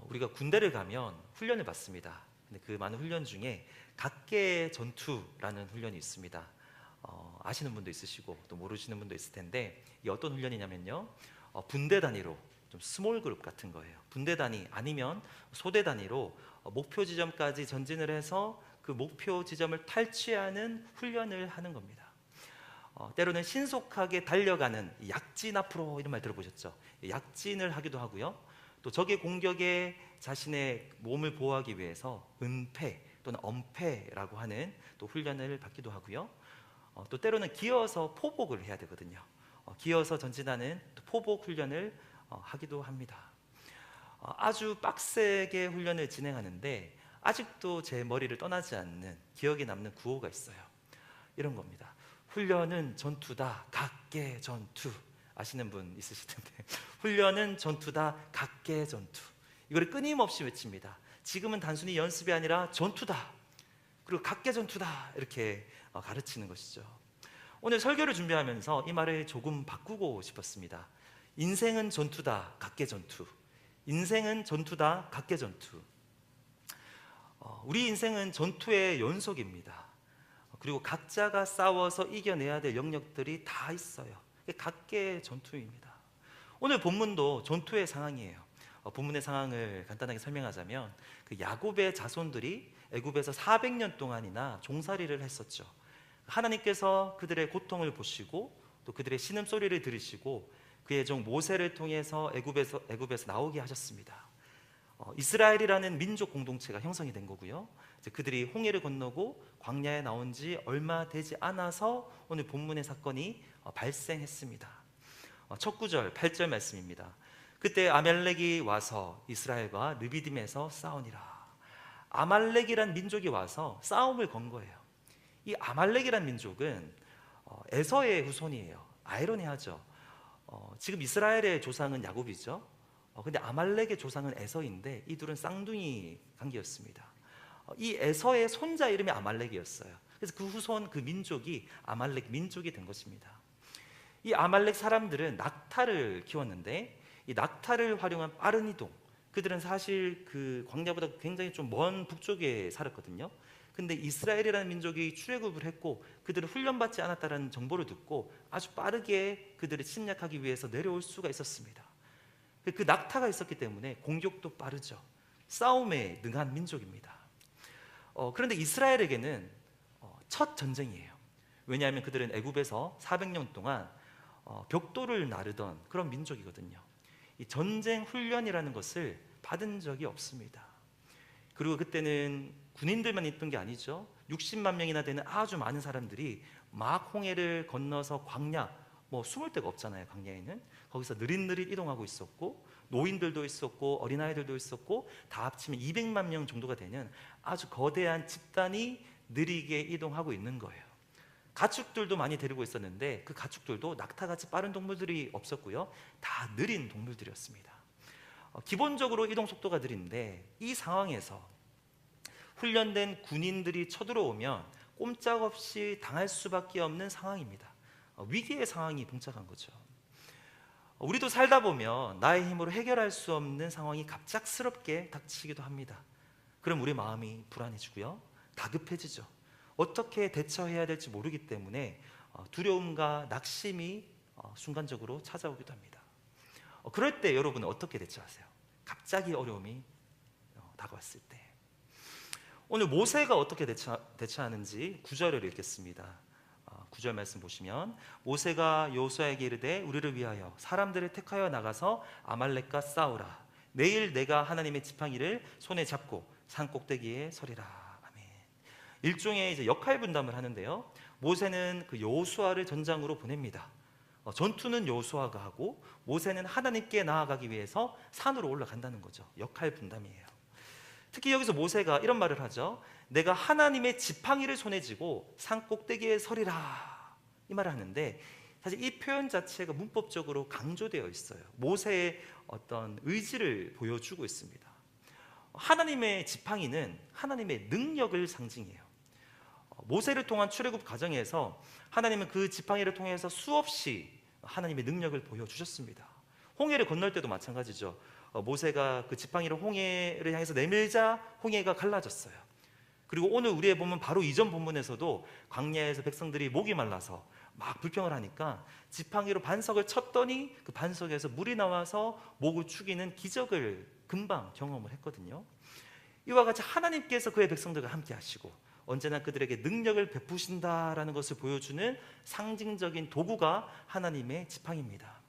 우리가 군대를 가면 훈련을 받습니다. 근데 그 많은 훈련 중에 각계 전투라는 훈련이 있습니다. 아시는 분도 있으시고 또 모르시는 분도 있을 텐데, 이게 어떤 훈련이냐면요, 분대 단위로 좀 스몰 그룹 같은 거예요. 분대 단위 아니면 소대 단위로 목표 지점까지 전진을 해서 그 목표 지점을 탈취하는 훈련을 하는 겁니다. 때로는 신속하게 달려가는 약진 앞으로, 이런 말 들어보셨죠? 약진을 하기도 하고요. 또 적의 공격에 자신의 몸을 보호하기 위해서 은폐 또는 엄폐라고 하는 또 훈련을 받기도 하고요. 또 때로는 기어서 포복을 해야 되거든요. 기어서 전진하는 또 포복 훈련을 하기도 합니다. 아주 빡세게 훈련을 진행하는데 아직도 제 머리를 떠나지 않는 기억에 남는 구호가 있어요. 이런 겁니다. 훈련은 전투다, 각계 전투. 아시는 분 있으실 텐데 훈련은 전투다, 각계 전투. 이거를 끊임없이 외칩니다. 지금은 단순히 연습이 아니라 전투다, 그리고 각계 전투다, 이렇게 가르치는 것이죠. 오늘 설교를 준비하면서 이 말을 조금 바꾸고 싶었습니다. 인생은 전투다, 각계 전투. 인생은 전투다, 각계 전투. 우리 인생은 전투의 연속입니다. 그리고 각자가 싸워서 이겨내야 될 영역들이 다 있어요. 각계의 전투입니다. 오늘 본문도 전투의 상황이에요. 본문의 상황을 간단하게 설명하자면, 그 야곱의 자손들이 애굽에서 400년 동안이나 종살이를 했었죠. 하나님께서 그들의 고통을 보시고 또 그들의 신음소리를 들으시고 그의 종 모세를 통해서 애굽에서 나오게 하셨습니다. 이스라엘이라는 민족 공동체가 형성이 된 거고요. 이제 그들이 홍해를 건너고 광야에 나온 지 얼마 되지 않아서 오늘 본문의 사건이 발생했습니다. 첫 구절 8절 말씀입니다. 그때 아말렉이 와서 이스라엘과 르비딤에서 싸우니라. 아말렉이란 민족이 와서 싸움을 건 거예요. 이 아말렉이란 민족은 에서의 후손이에요. 아이러니하죠. 지금 이스라엘의 조상은 야곱이죠. 근데 아말렉의 조상은 에서인데 이 둘은 쌍둥이 관계였습니다. 이 에서의 손자 이름이 아말렉이었어요. 그래서 그 후손, 그 민족이 아말렉 민족이 된 것입니다. 이 아말렉 사람들은 낙타를 키웠는데 이 낙타를 활용한 빠른 이동, 그들은 사실 그 광야보다 굉장히 좀 먼 북쪽에 살았거든요. 근데 이스라엘이라는 민족이 출애굽을 했고 그들은 훈련받지 않았다는 정보를 듣고 아주 빠르게 그들을 침략하기 위해서 내려올 수가 있었습니다. 그 낙타가 있었기 때문에 공격도 빠르죠. 싸움에 능한 민족입니다. 그런데 이스라엘에게는 첫 전쟁이에요. 왜냐하면 그들은 애굽에서 400년 동안 벽돌을 나르던 그런 민족이거든요. 이 전쟁 훈련이라는 것을 받은 적이 없습니다. 그리고 그때는 군인들만 있던 게 아니죠. 60만 명이나 되는 아주 많은 사람들이 막 홍해를 건너서 광야, 숨을 데가 없잖아요. 광야에는 거기서 느릿느릿 이동하고 있었고 노인들도 있었고 어린아이들도 있었고 다 합치면 200만 명 정도가 되는 아주 거대한 집단이 느리게 이동하고 있는 거예요. 가축들도 많이 데리고 있었는데 그 가축들도 낙타같이 빠른 동물들이 없었고요. 다 느린 동물들이었습니다. 기본적으로 이동 속도가 느린데 이 상황에서 훈련된 군인들이 쳐들어오면 꼼짝없이 당할 수밖에 없는 상황입니다. 위기의 상황이 봉착한 거죠. 우리도 살다 보면 나의 힘으로 해결할 수 없는 상황이 갑작스럽게 닥치기도 합니다. 그럼 우리 마음이 불안해지고요, 다급해지죠. 어떻게 대처해야 될지 모르기 때문에 두려움과 낙심이 순간적으로 찾아오기도 합니다. 그럴 때 여러분은 어떻게 대처하세요? 갑자기 어려움이 다가왔을 때. 오늘 모세가 어떻게 대처하는지 9절을 읽겠습니다. 9절 말씀 보시면, 모세가 여호수아에게 이르되 우리를 위하여 사람들을 택하여 나가서 아말렉과 싸우라. 내일 내가 하나님의 지팡이를 손에 잡고 산 꼭대기에 서리라. 아멘. 일종의 이제 역할 분담을 하는데요. 모세는 그 여호수아를 전장으로 보냅니다. 전투는 여호수아가 하고 모세는 하나님께 나아가기 위해서 산으로 올라간다는 거죠. 역할 분담이에요. 특히 여기서 모세가 이런 말을 하죠. 내가 하나님의 지팡이를 손에 쥐고 산 꼭대기에 서리라, 이 말을 하는데 사실 이 표현 자체가 문법적으로 강조되어 있어요. 모세의 어떤 의지를 보여주고 있습니다. 하나님의 지팡이는 하나님의 능력을 상징해요. 모세를 통한 출애굽 과정에서 하나님은 그 지팡이를 통해서 수없이 하나님의 능력을 보여주셨습니다. 홍해를 건널 때도 마찬가지죠. 모세가 그 지팡이를 홍해를 향해서 내밀자 홍해가 갈라졌어요. 그리고 오늘 우리의 본문 바로 이전 본문에서도 광야에서 백성들이 목이 말라서 막 불평을 하니까 지팡이로 반석을 쳤더니 그 반석에서 물이 나와서 목을 축이는 기적을 금방 경험을 했거든요. 이와 같이 하나님께서 그의 백성들과 함께 하시고 언제나 그들에게 능력을 베푸신다라는 것을 보여주는 상징적인 도구가 하나님의 지팡이입니다.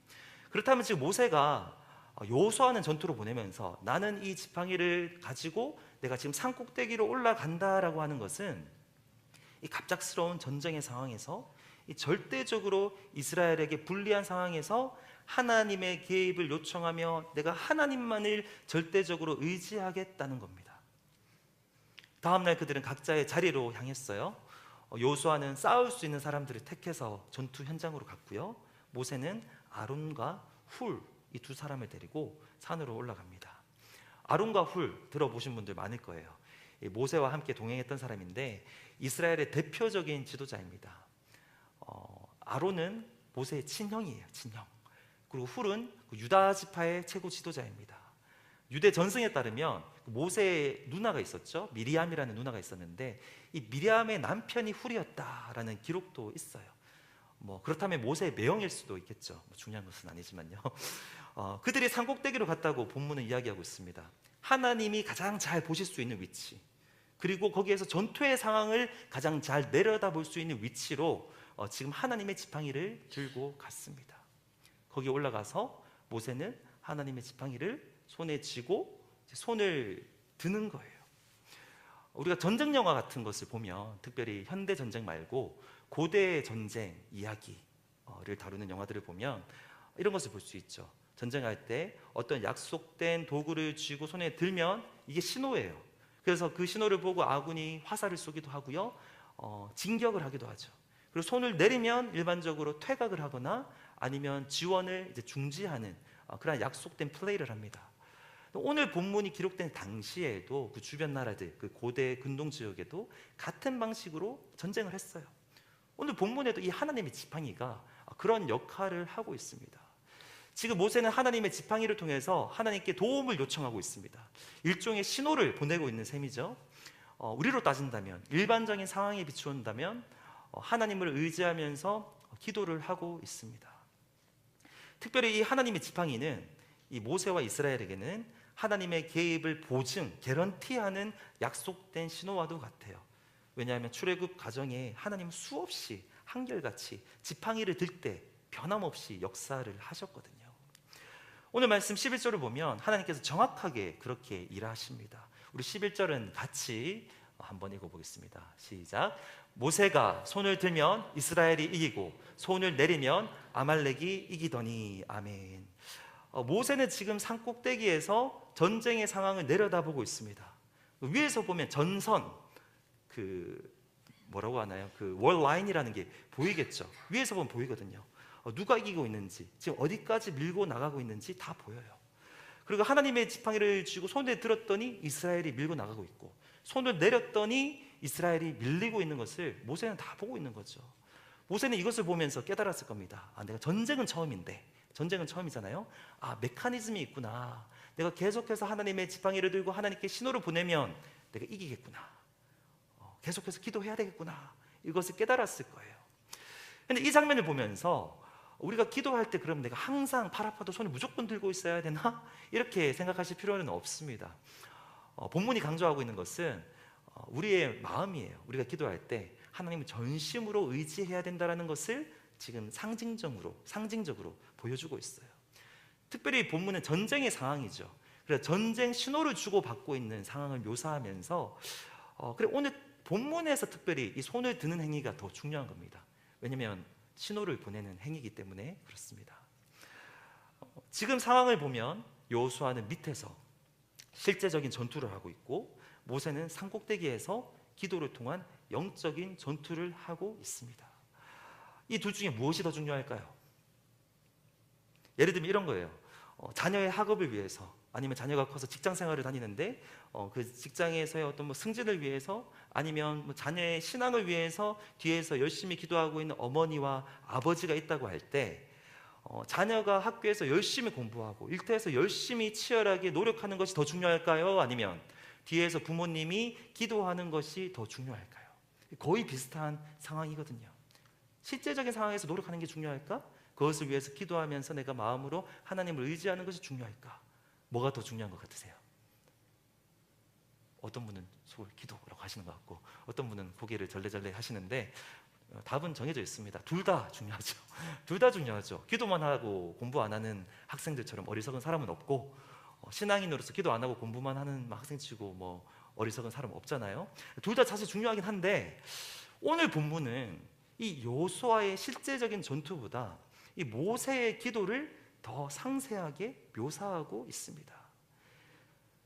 그렇다면 지금 모세가 여호수아는 전투로 보내면서 나는 이 지팡이를 가지고 내가 지금 산 꼭대기로 올라간다라고 하는 것은 이 갑작스러운 전쟁의 상황에서 이 절대적으로 이스라엘에게 불리한 상황에서 하나님의 개입을 요청하며 내가 하나님만을 절대적으로 의지하겠다는 겁니다. 다음날 그들은 각자의 자리로 향했어요. 여호수아는 싸울 수 있는 사람들을 택해서 전투 현장으로 갔고요. 모세는 아론과 훌 이 두 사람을 데리고 산으로 올라갑니다. 아론과 훌 들어보신 분들 많을 거예요. 모세와 함께 동행했던 사람인데 이스라엘의 대표적인 지도자입니다. 아론은 모세의 친형이에요. 친형. 그리고 훌은 유다 지파의 최고 지도자입니다. 유대 전승에 따르면 모세의 누나가 있었죠. 미리암이라는 누나가 있었는데 이 미리암의 남편이 훌이었다라는 기록도 있어요. 그렇다면 모세의 매형일 수도 있겠죠. 중요한 것은 아니지만요. 그들이 산꼭대기로 갔다고 본문은 이야기하고 있습니다. 하나님이 가장 잘 보실 수 있는 위치, 그리고 거기에서 전투의 상황을 가장 잘 내려다볼 수 있는 위치로 지금 하나님의 지팡이를 들고 갔습니다. 거기 올라가서 모세는 하나님의 지팡이를 손에 쥐고 손을 드는 거예요. 우리가 전쟁 영화 같은 것을 보면 특별히 현대 전쟁 말고 고대 전쟁 이야기를 다루는 영화들을 보면 이런 것을 볼 수 있죠. 전쟁할 때 어떤 약속된 도구를 쥐고 손에 들면 이게 신호예요. 그래서 그 신호를 보고 아군이 화살을 쏘기도 하고요, 진격을 하기도 하죠. 그리고 손을 내리면 일반적으로 퇴각을 하거나 아니면 지원을 이제 중지하는 그런 약속된 플레이를 합니다. 오늘 본문이 기록된 당시에도 그 주변 나라들, 그 고대 근동 지역에도 같은 방식으로 전쟁을 했어요. 오늘 본문에도 이 하나님의 지팡이가 그런 역할을 하고 있습니다. 지금 모세는 하나님의 지팡이를 통해서 하나님께 도움을 요청하고 있습니다. 일종의 신호를 보내고 있는 셈이죠. 우리로 따진다면, 일반적인 상황에 비추온다면 하나님을 의지하면서 기도를 하고 있습니다. 특별히 이 하나님의 지팡이는 이 모세와 이스라엘에게는 하나님의 개입을 보증, 개런티하는 약속된 신호와도 같아요. 왜냐하면 출애굽 과정에 하나님은 수없이 한결같이 지팡이를 들 때 변함없이 역사를 하셨거든요. 오늘 말씀 11절을 보면 하나님께서 정확하게 그렇게 일하십니다. 우리 11절은 같이 한번 읽어보겠습니다. 시작. 모세가 손을 들면 이스라엘이 이기고 손을 내리면 아말렉이 이기더니. 아멘. 모세는 지금 산꼭대기에서 전쟁의 상황을 내려다보고 있습니다. 위에서 보면 전선, 뭐라고 하나요? 월 라인이라는 게 보이겠죠. 위에서 보면 보이거든요. 누가 이기고 있는지, 지금 어디까지 밀고 나가고 있는지 다 보여요. 그리고 하나님의 지팡이를 쥐고 손에 들었더니 이스라엘이 밀고 나가고 있고, 손을 내렸더니 이스라엘이 밀리고 있는 것을 모세는 다 보고 있는 거죠. 모세는 이것을 보면서 깨달았을 겁니다. 내가 전쟁은 처음이잖아요. 메커니즘이 있구나. 내가 계속해서 하나님의 지팡이를 들고 하나님께 신호를 보내면 내가 이기겠구나. 계속해서 기도해야 되겠구나. 이것을 깨달았을 거예요. 근데 이 장면을 보면서 우리가 기도할 때 그럼 내가 항상 팔 아파도 손을 무조건 들고 있어야 되나? 이렇게 생각하실 필요는 없습니다. 본문이 강조하고 있는 것은 우리의 마음이에요. 우리가 기도할 때 하나님을 전심으로 의지해야 된다는 것을 지금 상징적으로 보여주고 있어요. 특별히 본문은 전쟁의 상황이죠. 그래서 전쟁 신호를 주고받고 있는 상황을 묘사하면서 그래 오늘 본문에서 특별히 이 손을 드는 행위가 더 중요한 겁니다. 왜냐하면 신호를 보내는 행위이기 때문에 그렇습니다. 지금 상황을 보면 여호수아는 밑에서 실제적인 전투를 하고 있고 모세는 산꼭대기에서 기도를 통한 영적인 전투를 하고 있습니다. 이 둘 중에 무엇이 더 중요할까요? 예를 들면 이런 거예요. 자녀의 학업을 위해서, 아니면 자녀가 커서 직장 생활을 다니는데 그 직장에서의 어떤 승진을 위해서, 아니면 자녀의 신앙을 위해서 뒤에서 열심히 기도하고 있는 어머니와 아버지가 있다고 할 때 자녀가 학교에서 열심히 공부하고 일터에서 열심히 치열하게 노력하는 것이 더 중요할까요? 아니면 뒤에서 부모님이 기도하는 것이 더 중요할까요? 거의 비슷한 상황이거든요. 실제적인 상황에서 노력하는 게 중요할까? 그것을 위해서 기도하면서 내가 마음으로 하나님을 의지하는 것이 중요할까? 뭐가 더 중요한 것 같으세요? 어떤 분은 속을 기도라고 하시는 것 같고 어떤 분은 고개를 절레절레 하시는데 답은 정해져 있습니다. 둘 다 중요하죠. 둘 다 중요하죠. 기도만 하고 공부 안 하는 학생들처럼 어리석은 사람은 없고 신앙인으로서 기도 안 하고 공부만 하는 학생치고 뭐 어리석은 사람 없잖아요. 둘 다 사실 중요하긴 한데 오늘 본문은 이 여호수아의 실제적인 전투보다 이 모세의 기도를 더 상세하게 묘사하고 있습니다.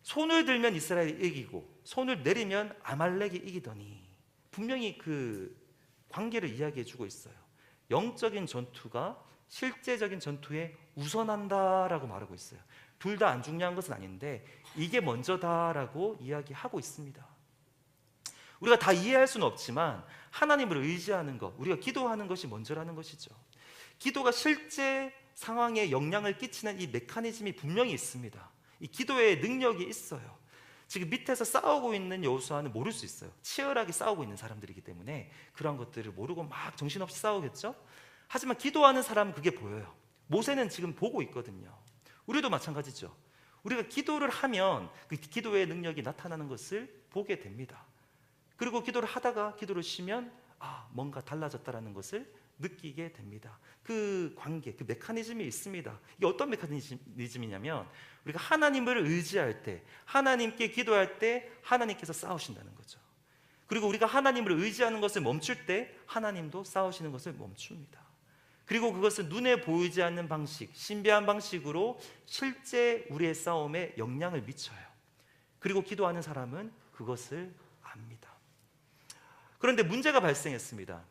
손을 들면 이스라엘이 이기고 손을 내리면 아말렉이 이기더니 분명히 그 관계를 이야기해 주고 있어요. 영적인 전투가 실제적인 전투에 우선한다라고 말하고 있어요. 둘 다 안 중요한 것은 아닌데 이게 먼저다라고 이야기하고 있습니다. 우리가 다 이해할 수는 없지만 하나님을 의지하는 것, 우리가 기도하는 것이 먼저라는 것이죠. 기도가 실제 상황에 영향을 끼치는 이 메커니즘이 분명히 있습니다. 이 기도의 능력이 있어요. 지금 밑에서 싸우고 있는 여호수아는 모를 수 있어요. 치열하게 싸우고 있는 사람들이기 때문에 그런 것들을 모르고 막 정신없이 싸우겠죠. 하지만 기도하는 사람은 그게 보여요. 모세는 지금 보고 있거든요. 우리도 마찬가지죠. 우리가 기도를 하면 그 기도의 능력이 나타나는 것을 보게 됩니다. 그리고 기도를 하다가 기도를 쉬면 뭔가 달라졌다는 것을 느끼게 됩니다. 그 관계, 그 메커니즘이 있습니다. 이게 어떤 메커니즘이냐면 우리가 하나님을 의지할 때, 하나님께 기도할 때 하나님께서 싸우신다는 거죠. 그리고 우리가 하나님을 의지하는 것을 멈출 때 하나님도 싸우시는 것을 멈춥니다. 그리고 그것은 눈에 보이지 않는 방식, 신비한 방식으로 실제 우리의 싸움에 영향을 미쳐요. 그리고 기도하는 사람은 그것을 압니다. 그런데 문제가 발생했습니다.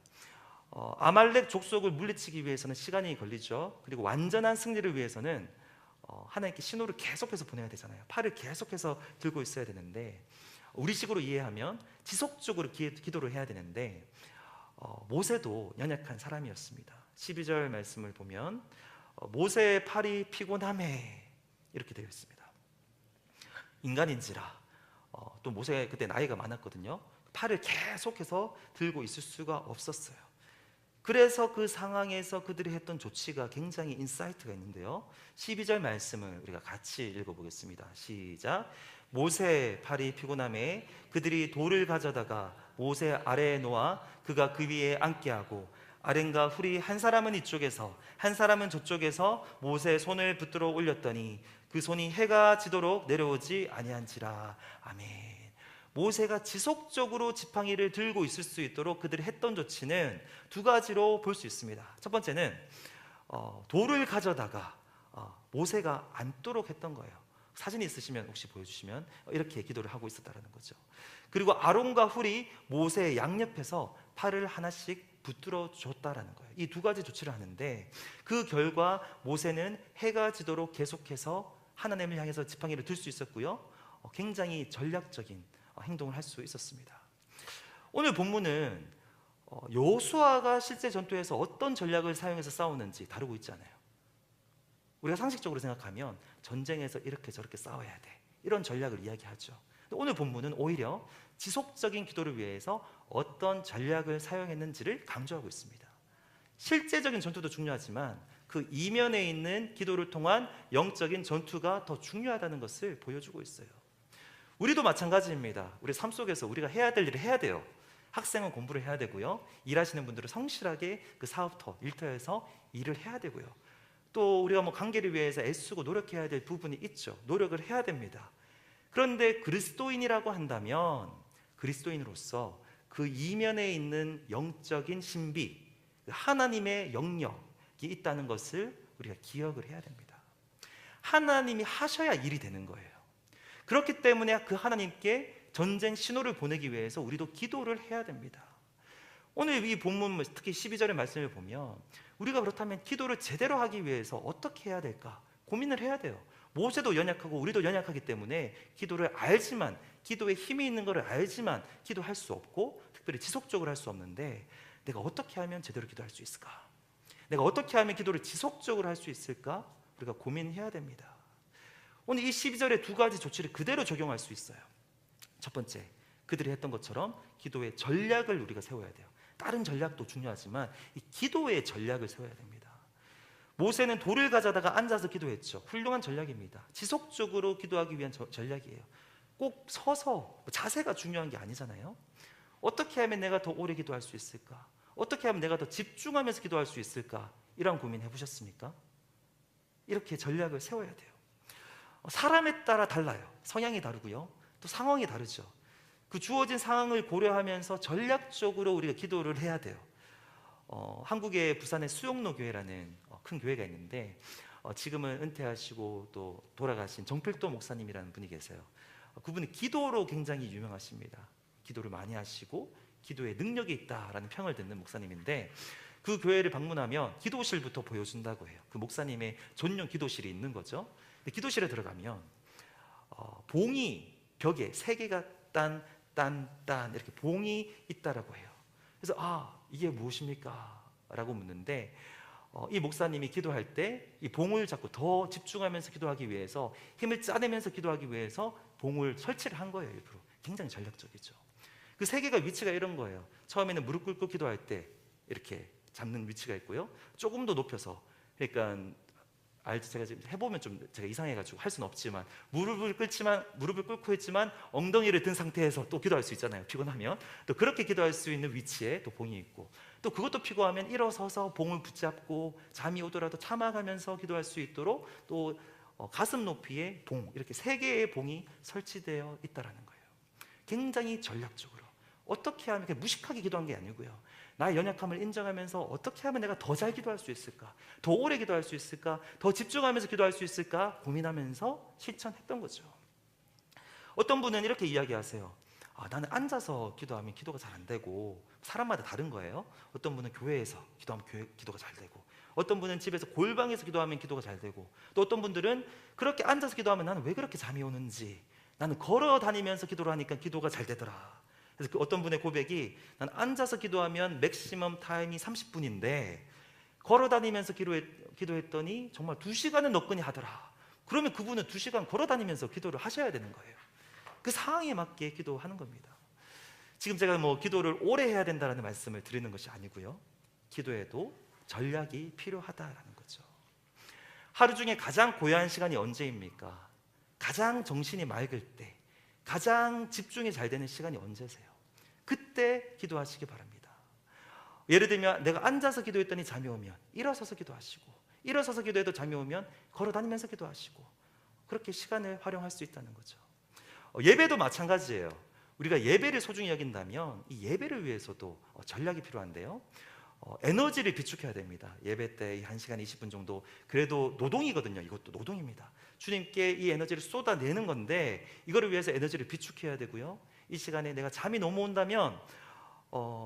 아말렉 족속을 물리치기 위해서는 시간이 걸리죠. 그리고 완전한 승리를 위해서는 하나님께 신호를 계속해서 보내야 되잖아요. 팔을 계속해서 들고 있어야 되는데 우리식으로 이해하면 지속적으로 기도를 해야 되는데 모세도 연약한 사람이었습니다. 12절 말씀을 보면 모세의 팔이 피곤하매 이렇게 되어 있습니다. 인간인지라 또 모세 그때 나이가 많았거든요. 팔을 계속해서 들고 있을 수가 없었어요. 그래서 그 상황에서 그들이 했던 조치가 굉장히 인사이트가 있는데요. 12절 말씀을 우리가 같이 읽어보겠습니다. 시작. 모세 팔이 피곤함에 그들이 돌을 가져다가 모세 아래에 놓아 그가 그 위에 앉게 하고 아렌과 훌이 한 사람은 이쪽에서 한 사람은 저쪽에서 모세의 손을 붙들어 올렸더니 그 손이 해가 지도록 내려오지 아니한지라. 아멘. 모세가 지속적으로 지팡이를 들고 있을 수 있도록 그들이 했던 조치는 두 가지로 볼 수 있습니다. 첫 번째는 돌을 가져다가 모세가 앉도록 했던 거예요. 사진이 있으시면 혹시 보여주시면 이렇게 기도를 하고 있었다는 거죠. 그리고 아론과 훌이 모세의 양옆에서 팔을 하나씩 붙들어 줬다라는 거예요. 이 두 가지 조치를 하는데 그 결과 모세는 해가 지도록 계속해서 하나님을 향해서 지팡이를 들 수 있었고요. 굉장히 전략적인 행동을 할 수 있었습니다. 오늘 본문은 여호수아가 실제 전투에서 어떤 전략을 사용해서 싸우는지 다루고 있잖아요. 우리가 상식적으로 생각하면 전쟁에서 이렇게 저렇게 싸워야 돼, 이런 전략을 이야기하죠. 오늘 본문은 오히려 지속적인 기도를 위해서 어떤 전략을 사용했는지를 강조하고 있습니다. 실제적인 전투도 중요하지만 그 이면에 있는 기도를 통한 영적인 전투가 더 중요하다는 것을 보여주고 있어요. 우리도 마찬가지입니다. 우리 삶 속에서 우리가 해야 될 일을 해야 돼요. 학생은 공부를 해야 되고요. 일하시는 분들은 성실하게 그 사업터, 일터에서 일을 해야 되고요. 또 우리가 관계를 위해서 애쓰고 노력해야 될 부분이 있죠. 노력을 해야 됩니다. 그런데 그리스도인이라고 한다면 그리스도인으로서 그 이면에 있는 영적인 신비, 하나님의 영역이 있다는 것을 우리가 기억을 해야 됩니다. 하나님이 하셔야 일이 되는 거예요. 그렇기 때문에 그 하나님께 전쟁 신호를 보내기 위해서 우리도 기도를 해야 됩니다. 오늘 이 본문 특히 12절의 말씀을 보면 우리가 그렇다면 기도를 제대로 하기 위해서 어떻게 해야 될까 고민을 해야 돼요. 모세도 연약하고 우리도 연약하기 때문에 기도를 알지만, 기도에 힘이 있는 것을 알지만 기도할 수 없고 특별히 지속적으로 할 수 없는데 내가 어떻게 하면 제대로 기도할 수 있을까? 내가 어떻게 하면 기도를 지속적으로 할 수 있을까? 우리가 고민해야 됩니다. 오늘 이 12절의 두 가지 조치를 그대로 적용할 수 있어요. 첫 번째, 그들이 했던 것처럼 기도의 전략을 우리가 세워야 돼요. 다른 전략도 중요하지만 이 기도의 전략을 세워야 됩니다. 모세는 돌을 가져다가 앉아서 기도했죠. 훌륭한 전략입니다. 지속적으로 기도하기 위한 전략이에요. 꼭 서서, 자세가 중요한 게 아니잖아요. 어떻게 하면 내가 더 오래 기도할 수 있을까? 어떻게 하면 내가 더 집중하면서 기도할 수 있을까? 이런 고민 해보셨습니까? 이렇게 전략을 세워야 돼요. 사람에 따라 달라요. 성향이 다르고요, 또 상황이 다르죠. 그 주어진 상황을 고려하면서 전략적으로 우리가 기도를 해야 돼요. 한국의 부산의 수용로 교회라는 큰 교회가 있는데, 지금은 은퇴하시고 또 돌아가신 정필도 목사님이라는 분이 계세요. 그분이 기도로 굉장히 유명하십니다. 기도를 많이 하시고 기도에 능력이 있다라는 평을 듣는 목사님인데, 그 교회를 방문하면 기도실부터 보여준다고 해요. 그 목사님의 전용 기도실이 있는 거죠. 근데 기도실에 들어가면 봉이 벽에 3개가 딴 이렇게 봉이 있다라고 해요. 그래서 이게 무엇입니까? 라고 묻는데, 이 목사님이 기도할 때 이 봉을 잡고 더 집중하면서 기도하기 위해서, 힘을 짜내면서 기도하기 위해서 봉을 설치를 한 거예요. 일부러. 굉장히 전략적이죠. 그 3개가 위치가 이런 거예요. 처음에는 무릎 꿇고 기도할 때 이렇게 잡는 위치가 있고요, 조금 더 높여서, 그러니까 알지, 제가 지금 해보면 좀 제가 이상해가지고 할 수는 없지만, 무릎을 꿇고 있지만 엉덩이를 든 상태에서 또 기도할 수 있잖아요. 피곤하면 또 그렇게 기도할 수 있는 위치에 또 봉이 있고, 또 그것도 피곤하면 일어서서 봉을 붙잡고 잠이 오더라도 참아가면서 기도할 수 있도록 또 가슴 높이에 봉, 이렇게 3개의 봉이 설치되어 있다라는 거예요. 굉장히 전략적으로 어떻게 하면, 무식하게 기도한 게 아니고요, 나의 연약함을 인정하면서 어떻게 하면 내가 더 잘 기도할 수 있을까, 더 오래 기도할 수 있을까, 더 집중하면서 기도할 수 있을까 고민하면서 실천했던 거죠. 어떤 분은 이렇게 이야기하세요. 나는 앉아서 기도하면 기도가 잘 안 되고, 사람마다 다른 거예요. 어떤 분은 교회에서 기도하면 기도가 잘 되고, 어떤 분은 집에서 골방에서 기도하면 기도가 잘 되고, 또 어떤 분들은 그렇게 앉아서 기도하면 나는 왜 그렇게 잠이 오는지, 나는 걸어 다니면서 기도를 하니까 기도가 잘 되더라. 그래서 어떤 분의 고백이, 난 앉아서 기도하면 맥시멈 타임이 30분인데 걸어 다니면서 기도했더니 정말 2시간은 너끈히 하더라. 그러면 그분은 2시간 걸어 다니면서 기도를 하셔야 되는 거예요. 그 상황에 맞게 기도하는 겁니다. 지금 제가 기도를 오래 해야 된다는 말씀을 드리는 것이 아니고요, 기도에도 전략이 필요하다라는 거죠. 하루 중에 가장 고요한 시간이 언제입니까? 가장 정신이 맑을 때, 가장 집중이 잘 되는 시간이 언제세요? 그때 기도하시기 바랍니다. 예를 들면 내가 앉아서 기도했더니 잠이 오면 일어서서 기도하시고, 일어서서 기도해도 잠이 오면 걸어 다니면서 기도하시고, 그렇게 시간을 활용할 수 있다는 거죠. 예배도 마찬가지예요. 우리가 예배를 소중히 여긴다면 이 예배를 위해서도 전략이 필요한데요, 에너지를 비축해야 됩니다. 예배 때 1시간 20분 정도, 그래도 노동이거든요. 이것도 노동입니다. 주님께 이 에너지를 쏟아내는 건데, 이거를 위해서 에너지를 비축해야 되고요, 이 시간에 내가 잠이 너무 온다면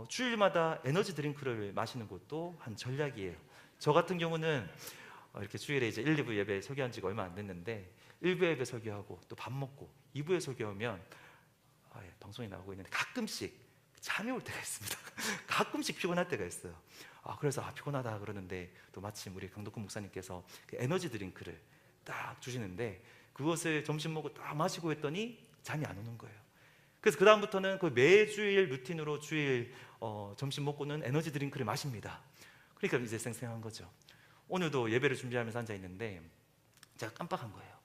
주일마다 에너지 드링크를 마시는 것도 한 전략이에요. 저 같은 경우는 이렇게 주일에 이제 1, 2부 예배 설교한 지가 얼마 안 됐는데, 1부 예배 설교하고 또 밥 먹고 2부에 설교하면 방송에 나오고 있는데 가끔씩 잠이 올 때가 있습니다. 가끔씩 피곤할 때가 있어요. 그래서 피곤하다 그러는데, 또 마침 우리 강덕훈 목사님께서 그 에너지 드링크를 딱 주시는데, 그것을 점심 먹고 딱 마시고 했더니 잠이 안 오는 거예요. 그래서 그 다음부터는 그 매주일 루틴으로 주일 점심 먹고는 에너지 드링크를 마십니다. 그러니까 이제 쌩쌩한 거죠. 오늘도 예배를 준비하면서 앉아 있는데 제가 깜빡한 거예요.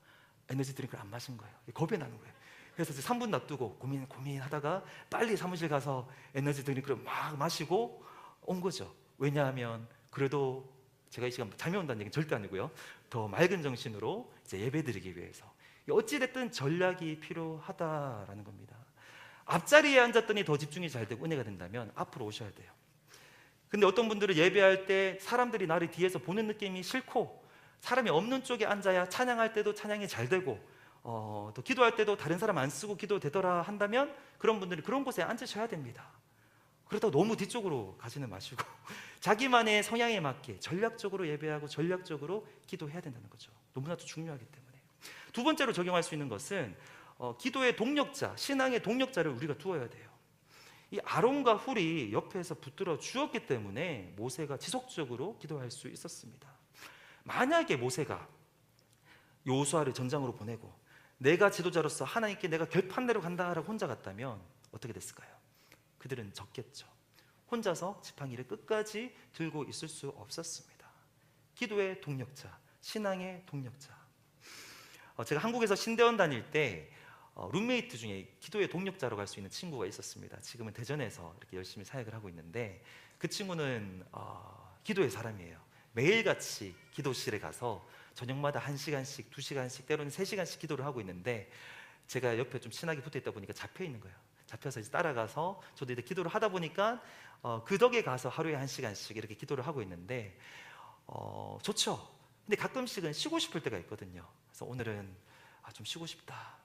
에너지 드링크를 안 마신 거예요. 겁이 나는 거예요. 그래서 3분 놔두고 고민하다가 빨리 사무실 가서 에너지 드링크를 막 마시고 온 거죠. 왜냐하면 그래도 제가 이 시간 잠이 온다는 얘기는 절대 아니고요, 더 맑은 정신으로 이제 예배 드리기 위해서 어찌됐든 전략이 필요하다라는 겁니다. 앞자리에 앉았더니 더 집중이 잘 되고 은혜가 된다면 앞으로 오셔야 돼요. 근데 어떤 분들은 예배할 때 사람들이 나를 뒤에서 보는 느낌이 싫고, 사람이 없는 쪽에 앉아야 찬양할 때도 찬양이 잘 되고, 또 기도할 때도 다른 사람 안 쓰고 기도되더라 한다면, 그런 분들이 그런 곳에 앉으셔야 됩니다. 그렇다고 너무 뒤쪽으로 가지는 마시고 자기만의 성향에 맞게 전략적으로 예배하고 전략적으로 기도해야 된다는 거죠. 너무나도 중요하기 때문에. 두 번째로 적용할 수 있는 것은 기도의 동력자, 신앙의 동력자를 우리가 두어야 돼요. 이 아론과 훌이 옆에서 붙들어 주었기 때문에 모세가 지속적으로 기도할 수 있었습니다. 만약에 모세가 여호수아를 전장으로 보내고 내가 지도자로서 하나님께 내가 결판내러 간다라고 혼자 갔다면 어떻게 됐을까요? 그들은 졌겠죠. 혼자서 지팡이를 끝까지 들고 있을 수 없었습니다. 기도의 동력자, 신앙의 동력자. 제가 한국에서 신대원 다닐 때 룸메이트 중에 기도의 동력자라고 할 수 있는 친구가 있었습니다. 지금은 대전에서 이렇게 열심히 사역을 하고 있는데 그 친구는 기도의 사람이에요. 매일같이 기도실에 가서 저녁마다 1시간씩, 2시간씩, 때로는 3시간씩 기도를 하고 있는데 제가 옆에 좀 친하게 붙어 있다 보니까 잡혀 있는 거예요. 잡혀서 이제 따라가서 저도 이제 기도를 하다 보니까 그 덕에 가서 하루에 1시간씩 이렇게 기도를 하고 있는데 좋죠. 근데 가끔씩은 쉬고 싶을 때가 있거든요. 그래서 오늘은 좀 쉬고 싶다.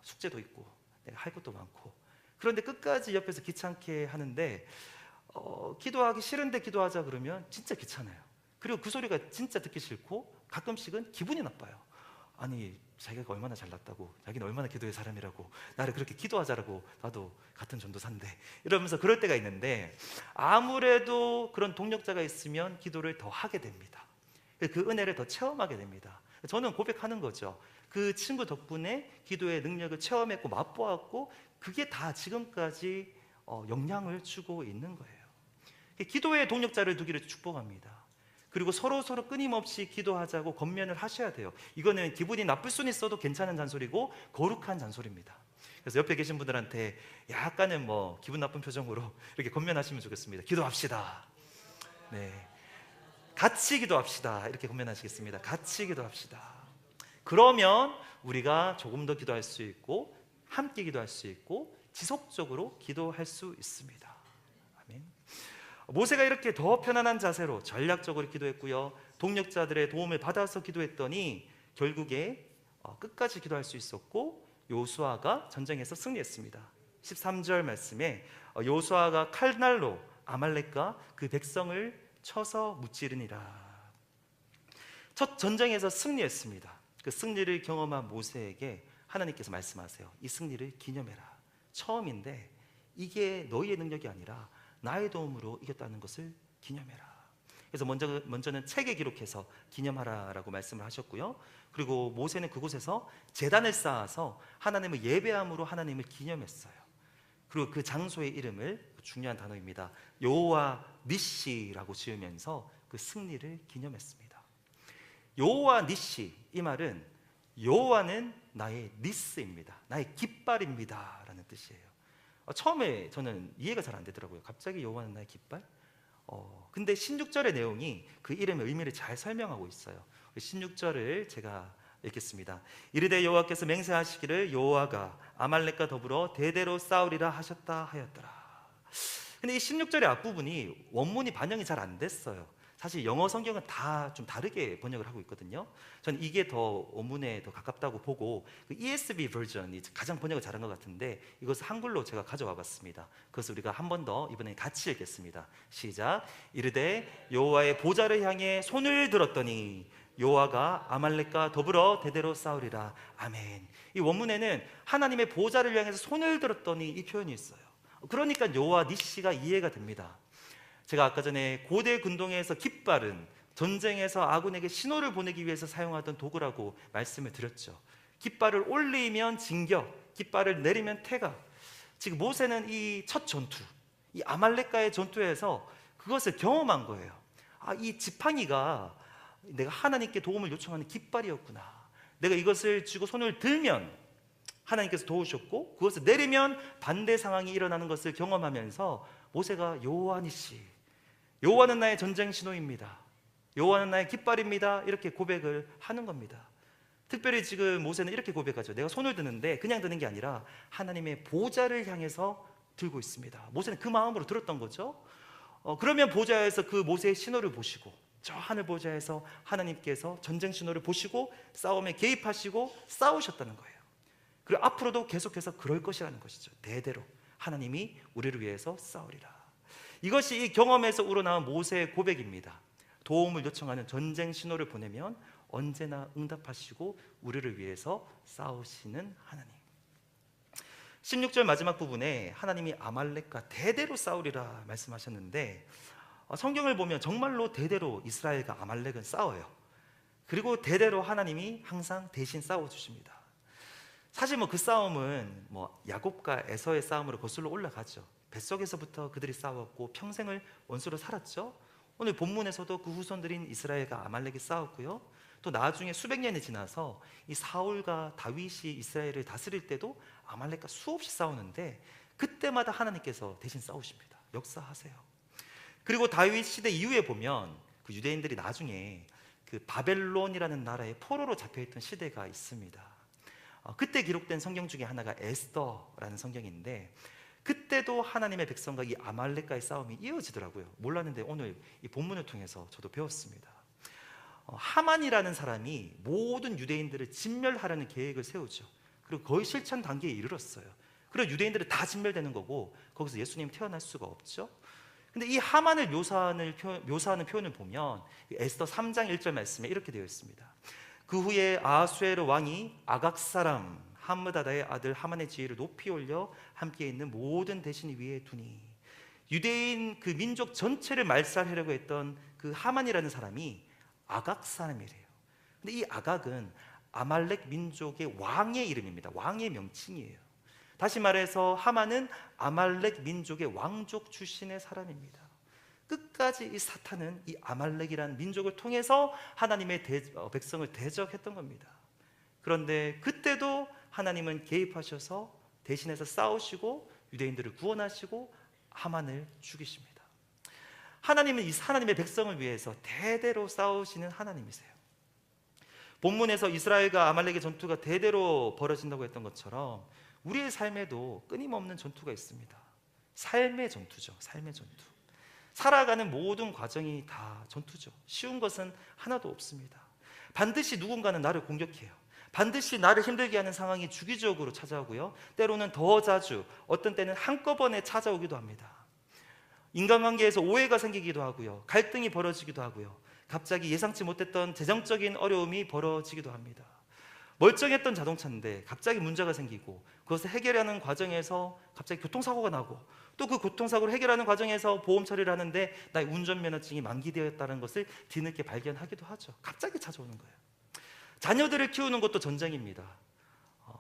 숙제도 있고 내가 할 것도 많고. 그런데 끝까지 옆에서 귀찮게 하는데 기도하기 싫은데 기도하자 그러면 진짜 귀찮아요. 그리고 그 소리가 진짜 듣기 싫고 가끔씩은 기분이 나빠요. 아니 자기가 얼마나 잘났다고, 자기는 얼마나 기도의 사람이라고, 나를 그렇게 기도하자라고, 나도 같은 전도사인데 이러면서 그럴 때가 있는데 아무래도 그런 동력자가 있으면 기도를 더 하게 됩니다. 그 은혜를 더 체험하게 됩니다. 저는 고백하는 거죠. 그 친구 덕분에 기도의 능력을 체험했고 맛보았고 그게 다 지금까지 영향을 주고 있는 거예요. 기도의 동력자를 두기를 축복합니다. 그리고 서로 끊임없이 기도하자고 권면을 하셔야 돼요. 이거는 기분이 나쁠 수는 있어도 괜찮은 잔소리고 거룩한 잔소리입니다. 그래서 옆에 계신 분들한테 약간은 기분 나쁜 표정으로 이렇게 권면하시면 좋겠습니다. 기도합시다. 네, 같이 기도합시다. 이렇게 권면하시겠습니다. 같이 기도합시다. 그러면 우리가 조금 더 기도할 수 있고 함께 기도할 수 있고 지속적으로 기도할 수 있습니다. 아멘. 모세가 이렇게 더 편안한 자세로 전략적으로 기도했고요. 동력자들의 도움을 받아서 기도했더니 결국에 끝까지 기도할 수 있었고 여호수아가 전쟁에서 승리했습니다. 13절 말씀에 여호수아가 칼날로 아말렉과 그 백성을 쳐서 무찌르니라. 첫 전쟁에서 승리했습니다. 그 승리를 경험한 모세에게 하나님께서 말씀하세요. 이 승리를 기념해라. 처음인데 이게 너희의 능력이 아니라 나의 도움으로 이겼다는 것을 기념해라. 그래서 먼저는 책에 기록해서 기념하라라고 말씀을 하셨고요. 그리고 모세는 그곳에서 제단을 쌓아서 하나님을 예배함으로 하나님을 기념했어요. 그리고 그 장소의 이름을, 중요한 단어입니다, 여호와 니시라고 지으면서 그 승리를 기념했습니다. 여호와 니시, 이 말은 여호와는 나의 니스입니다. 나의 깃발입니다 라는 뜻이에요. 처음에 저는 이해가 잘 안 되더라고요. 갑자기 여호와는 나의 깃발? 근데 16절의 내용이 그 이름의 의미를 잘 설명하고 있어요. 16절을 제가 읽겠습니다. 이르되 여호와께서 맹세하시기를 여호와가 아말렉과 더불어 대대로 싸우리라 하셨다 하였더라. 근데 이 16절의 앞부분이 원문이 반영이 잘 안 됐어요. 사실 영어 성경은 다 좀 다르게 번역을 하고 있거든요. 저는 이게 더 원문에 더 가깝다고 보고 그 ESV 버전이 가장 번역을 잘한 것 같은데 이것을 한글로 제가 가져와 봤습니다. 그것을 우리가 한 번 더 이번에 같이 읽겠습니다. 시작. 이르되 여호와의 보좌를 향해 손을 들었더니 여호와가 아말렉과 더불어 대대로 싸우리라. 아멘. 이 원문에는 하나님의 보좌를 향해서 손을 들었더니 이 표현이 있어요. 그러니까 여호와 니시가 이해가 됩니다. 제가 아까 전에 고대 군동에서 깃발은 전쟁에서 아군에게 신호를 보내기 위해서 사용하던 도구라고 말씀을 드렸죠. 깃발을 올리면 진격, 깃발을 내리면 퇴각. 지금 모세는 이 첫 전투, 이 아말렉과의 전투에서 그것을 경험한 거예요. 이 지팡이가 내가 하나님께 도움을 요청하는 깃발이었구나. 내가 이것을 쥐고 손을 들면 하나님께서 도우셨고 그것을 내리면 반대 상황이 일어나는 것을 경험하면서 모세가 여호와 니시, 여호와는 나의 전쟁 신호입니다. 여호와는 나의 깃발입니다. 이렇게 고백을 하는 겁니다. 특별히 지금 모세는 이렇게 고백하죠. 내가 손을 드는데 그냥 드는 게 아니라 하나님의 보좌를 향해서 들고 있습니다. 모세는 그 마음으로 들었던 거죠. 그러면 보좌에서 그 모세의 신호를 보시고 저 하늘 보좌에서 하나님께서 전쟁 신호를 보시고 싸움에 개입하시고 싸우셨다는 거예요. 그리고 앞으로도 계속해서 그럴 것이라는 것이죠. 대대로 하나님이 우리를 위해서 싸우리라. 이것이 이 경험에서 우러나온 모세의 고백입니다. 도움을 요청하는 전쟁 신호를 보내면 언제나 응답하시고 우리를 위해서 싸우시는 하나님. 16절 마지막 부분에 하나님이 아말렉과 대대로 싸우리라 말씀하셨는데, 성경을 보면 정말로 대대로 이스라엘과 아말렉은 싸워요. 그리고 대대로 하나님이 항상 대신 싸워주십니다. 사실 그 싸움은 야곱과 에서의 싸움으로 거슬러 올라가죠. 뱃속에서부터 그들이 싸웠고 평생을 원수로 살았죠. 오늘 본문에서도 그 후손들인 이스라엘과 아말렉이 싸웠고요. 또 나중에 수백 년이 지나서 이 사울과 다윗이 이스라엘을 다스릴 때도 아말렉과 수없이 싸우는데, 그때마다 하나님께서 대신 싸우십니다. 역사하세요. 그리고 다윗 시대 이후에 보면 그 유대인들이 나중에 그 바벨론이라는 나라의 포로로 잡혀있던 시대가 있습니다. 그때 기록된 성경 중에 하나가 에스더라는 성경인데, 그때도 하나님의 백성과 이 아말렉과의 싸움이 이어지더라고요. 몰랐는데 오늘 이 본문을 통해서 저도 배웠습니다. 하만이라는 사람이 모든 유대인들을 진멸하려는 계획을 세우죠. 그리고 거의 실천 단계에 이르렀어요. 그리고 유대인들은 다 진멸되는 거고 거기서 예수님이 태어날 수가 없죠. 근데 이 하만을 묘사하는 표현을 보면 에스더 3장 1절 말씀에 이렇게 되어 있습니다. 그 후에 아하수에르 왕이 아각 사람 함므다다의 아들 하만의 지위를 높이 올려 함께 있는 모든 대신 위에 두니, 유대인 그 민족 전체를 말살하려고 했던 그 하만이라는 사람이 아각 사람이래요. 근데 이 아각은 아말렉 민족의 왕의 이름입니다. 왕의 명칭이에요. 다시 말해서 하만은 아말렉 민족의 왕족 출신의 사람입니다. 끝까지 이 사탄은 이 아말렉이라는 민족을 통해서 하나님의 백성을 대적했던 겁니다. 그런데 그때도 하나님은 개입하셔서 대신해서 싸우시고 유대인들을 구원하시고 하만을 죽이십니다. 하나님은 이 하나님의 백성을 위해서 대대로 싸우시는 하나님이세요. 본문에서 이스라엘과 아말렉의 전투가 대대로 벌어진다고 했던 것처럼 우리의 삶에도 끊임없는 전투가 있습니다. 삶의 전투죠. 삶의 전투. 살아가는 모든 과정이 다 전투죠. 쉬운 것은 하나도 없습니다. 반드시 누군가는 나를 공격해요. 반드시 나를 힘들게 하는 상황이 주기적으로 찾아오고요, 때로는 더 자주, 어떤 때는 한꺼번에 찾아오기도 합니다. 인간관계에서 오해가 생기기도 하고요, 갈등이 벌어지기도 하고요, 갑자기 예상치 못했던 재정적인 어려움이 벌어지기도 합니다. 멀쩡했던 자동차인데 갑자기 문제가 생기고 그것을 해결하는 과정에서 갑자기 교통사고가 나고, 또 그 교통사고를 해결하는 과정에서 보험 처리를 하는데 나의 운전면허증이 만기되었다는 것을 뒤늦게 발견하기도 하죠. 갑자기 찾아오는 거예요. 자녀들을 키우는 것도 전쟁입니다.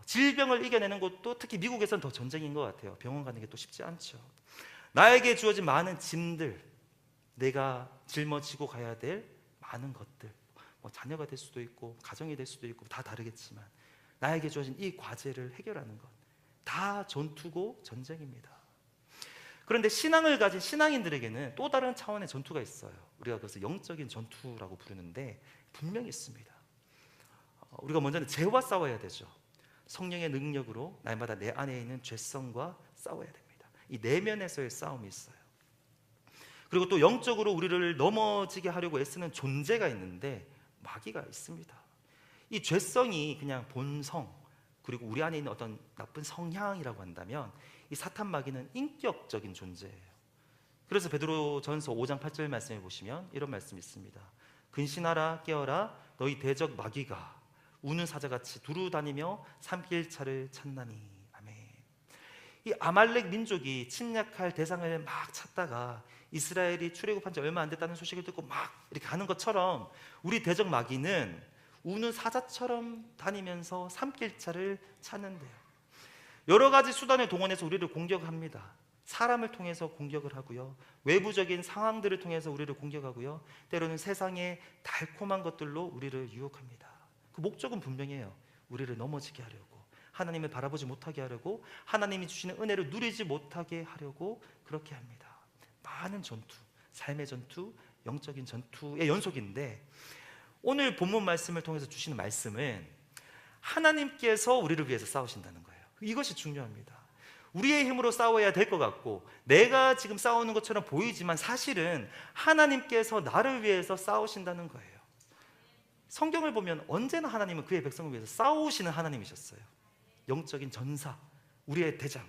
질병을 이겨내는 것도 특히 미국에서는 더 전쟁인 것 같아요. 병원 가는 게 또 쉽지 않죠. 나에게 주어진 많은 짐들, 내가 짊어지고 가야 될 많은 것들, 자녀가 될 수도 있고 가정이 될 수도 있고 다 다르겠지만 나에게 주어진 이 과제를 해결하는 것, 다 전투고 전쟁입니다. 그런데 신앙을 가진 신앙인들에게는 또 다른 차원의 전투가 있어요. 우리가 그것을 영적인 전투라고 부르는데 분명히 있습니다. 우리가 먼저는 죄와 싸워야 되죠. 성령의 능력으로 날마다 내 안에 있는 죄성과 싸워야 됩니다. 이 내면에서의 싸움이 있어요. 그리고 또 영적으로 우리를 넘어지게 하려고 애쓰는 존재가 있는데 마귀가 있습니다. 이 죄성이 그냥 본성, 그리고 우리 안에 있는 어떤 나쁜 성향이라고 한다면 이 사탄 마귀는 인격적인 존재예요. 그래서 베드로전서 5장 8절 말씀해 보시면 이런 말씀이 있습니다. 근신하라 깨어라 너희 대적 마귀가 우는 사자같이 두루 다니며 삼킬 차를 찾나니. 아멘. 이 아말렉 민족이 침략할 대상을 막 찾다가 이스라엘이 출애굽한 지 얼마 안 됐다는 소식을 듣고 막 이렇게 가는 것처럼 우리 대적 마귀는 우는 사자처럼 다니면서 삼킬 차를 찾는데요. 여러 가지 수단을 동원해서 우리를 공격합니다. 사람을 통해서 공격을 하고요, 외부적인 상황들을 통해서 우리를 공격하고요, 때로는 세상의 달콤한 것들로 우리를 유혹합니다. 그 목적은 분명해요. 우리를 넘어지게 하려고, 하나님을 바라보지 못하게 하려고, 하나님이 주시는 은혜를 누리지 못하게 하려고 그렇게 합니다. 많은 전투, 삶의 전투, 영적인 전투의 연속인데, 오늘 본문 말씀을 통해서 주시는 말씀은 하나님께서 우리를 위해서 싸우신다는 거예요. 이것이 중요합니다. 우리의 힘으로 싸워야 될 것 같고 내가 지금 싸우는 것처럼 보이지만 사실은 하나님께서 나를 위해서 싸우신다는 거예요. 성경을 보면 언제나 하나님은 그의 백성을 위해서 싸우시는 하나님이셨어요. 영적인 전사, 우리의 대장.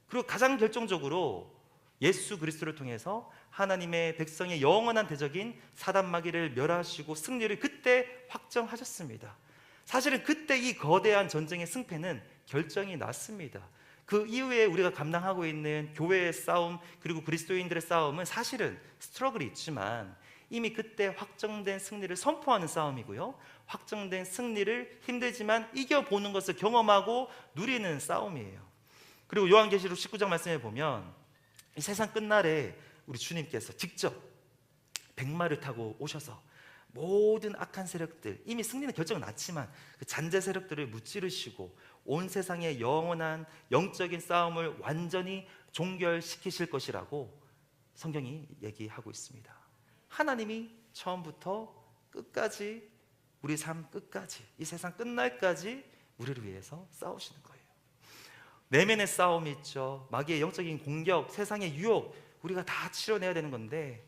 그리고 가장 결정적으로 예수 그리스도를 통해서 하나님의 백성의 영원한 대적인 사단 마귀를 멸하시고 승리를 그때 확정하셨습니다. 사실은 그때 이 거대한 전쟁의 승패는 결정이 났습니다. 그 이후에 우리가 감당하고 있는 교회의 싸움 그리고 그리스도인들의 싸움은 사실은 스트러글이 있지만 이미 그때 확정된 승리를 선포하는 싸움이고요, 확정된 승리를 힘들지만 이겨보는 것을 경험하고 누리는 싸움이에요. 그리고 요한계시록 19장 말씀에 보면 이 세상 끝날에 우리 주님께서 직접 백마를 타고 오셔서 모든 악한 세력들, 이미 승리는 결정은 났지만 그 잔재 세력들을 무찌르시고 온 세상의 영원한 영적인 싸움을 완전히 종결시키실 것이라고 성경이 얘기하고 있습니다. 하나님이 처음부터 끝까지, 우리 삶 끝까지, 이 세상 끝날까지 우리를 위해서 싸우시는 거예요. 내면의 싸움이 있죠. 마귀의 영적인 공격, 세상의 유혹, 우리가 다 치러내야 되는 건데